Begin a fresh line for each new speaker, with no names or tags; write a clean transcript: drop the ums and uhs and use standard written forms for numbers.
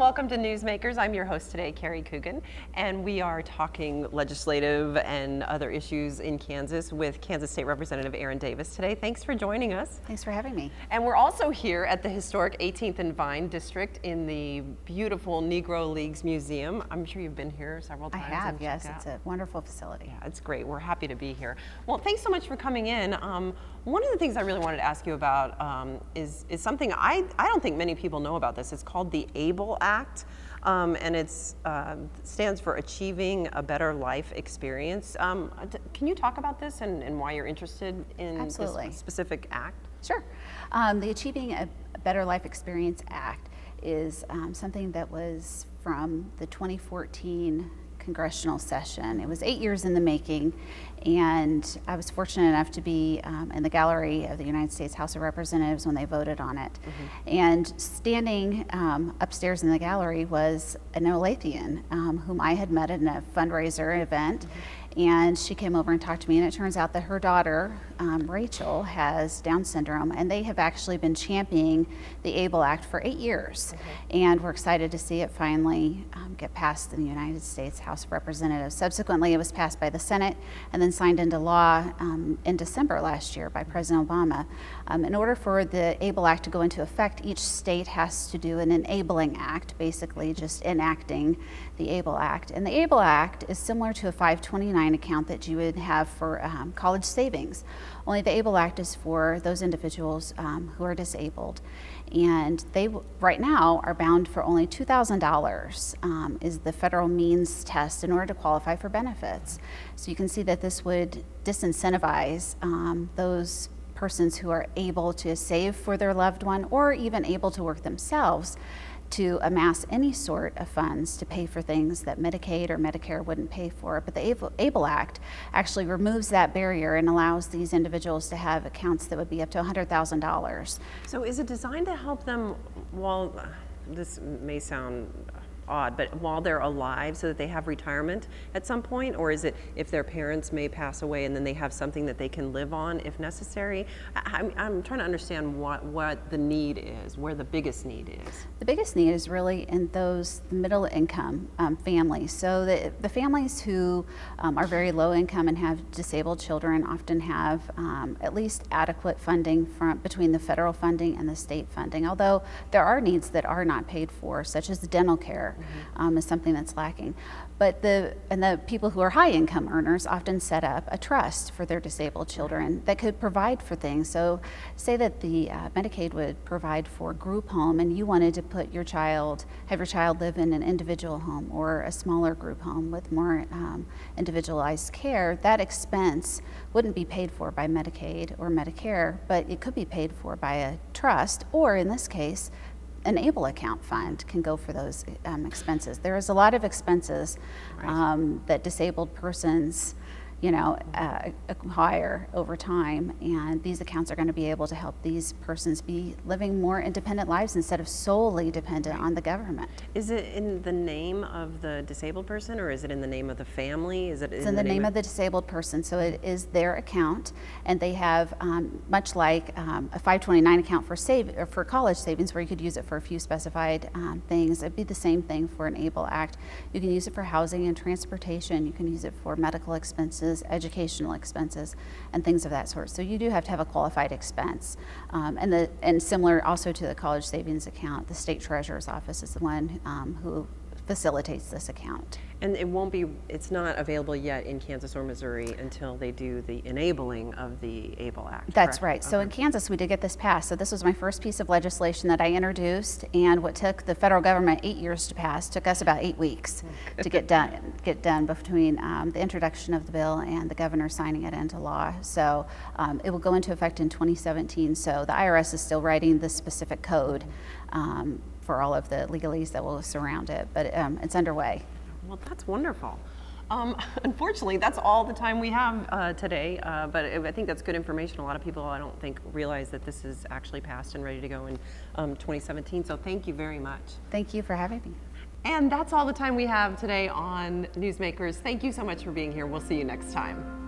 welcome to Newsmakers. I'm your host today, Carrie Coogan, and we are talking legislative and other issues in Kansas with Kansas State Representative Erin Davis today. Thanks for joining us.
Thanks for having me.
And we're also here at the historic 18th and Vine District in the beautiful Negro Leagues Museum. I'm sure you've been here several times.
I have, yes. It's a wonderful facility.
Yeah, it's great. We're happy to be here. Well, thanks so much for coming in. One of the things I really wanted to ask you about is something I don't think many people know about this. It's called the ABLE Act, and it stands for Achieving a Better Life Experience. Can you talk about this and why you're interested in
Absolutely.
This specific act?
Sure. The Achieving a Better Life Experience Act is something that was from the 2014 congressional session. It was 8 years in the making, and I was fortunate enough to be in the gallery of the United States House of Representatives when they voted on it. Mm-hmm. And standing upstairs in the gallery was an Olathian whom I had met at a fundraiser event. Mm-hmm. And she came over and talked to me, and it turns out that her daughter, Rachel, has Down syndrome, and they have actually been championing the ABLE Act for 8 years. Mm-hmm. And we're excited to see it finally get passed in the United States House of Representatives. Subsequently, it was passed by the Senate and then signed into law in December last year by President Obama. In order for the ABLE Act to go into effect, each state has to do an enabling act, basically just enacting the ABLE Act. And the ABLE Act is similar to a 529 account that you would have for college savings. Only the ABLE Act is for those individuals who are disabled. And they right now are bound for only $2,000 is the federal means test in order to qualify for benefits. So you can see that this would disincentivize those persons who are able to save for their loved one or even able to work themselves to amass any sort of funds to pay for things that Medicaid or Medicare wouldn't pay for. But the ABLE Act actually removes that barrier and allows these individuals to have accounts that would be up to $100,000.
So is it designed to help them while, this may sound odd, but while they're alive so that they have retirement at some point? Or is it if their parents may pass away and then they have something that they can live on if necessary? I'm trying to understand what the need is, where the biggest need is.
The biggest need is really in those middle income families. So the families who are very low income and have disabled children often have at least adequate funding between the federal funding and the state funding, although there are needs that are not paid for, such as the dental care. Mm-hmm. Is something that's lacking. But the people who are high income earners often set up a trust for their disabled children that could provide for things. So say that the Medicaid would provide for group home and you wanted to have your child live in an individual home or a smaller group home with more individualized care. That expense wouldn't be paid for by Medicaid or Medicare, but it could be paid for by a trust, or in this case, an ABLE account fund can go for those expenses. There is a lot of expenses that disabled persons, acquire over time, and these accounts are going to be able to help these persons be living more independent lives instead of solely dependent on the government.
Is it in the name of the disabled person, or is it in the name of the family? It's in
the name of the disabled person, so it is their account, and they have, much like a 529 account for college savings, where you could use it for a few specified things. It'd be the same thing for an ABLE Act. You can use it for housing and transportation. You can use it for medical expenses, educational expenses, and things of that sort. So you do have to have a qualified expense. And similar also to the college savings account, the state treasurer's office is the one who facilitates this account.
And it's not available yet in Kansas or Missouri until they do the enabling of the ABLE Act.
That's
correct?
right. So in Kansas, we did get this passed. So this was my first piece of legislation that I introduced, and what took the federal government 8 years to pass took us about 8 weeks to get done between the introduction of the bill and the governor signing it into law. So it will go into effect in 2017. So the IRS is still writing the specific code for all of the legalese that will surround it, but it's underway.
Well, that's wonderful. Unfortunately, that's all the time we have today, but I think that's good information. A lot of people, I don't think, realize that this is actually passed and ready to go in 2017, so thank you very much.
Thank you for having me.
And that's all the time we have today on Newsmakers. Thank you so much for being here. We'll see you next time.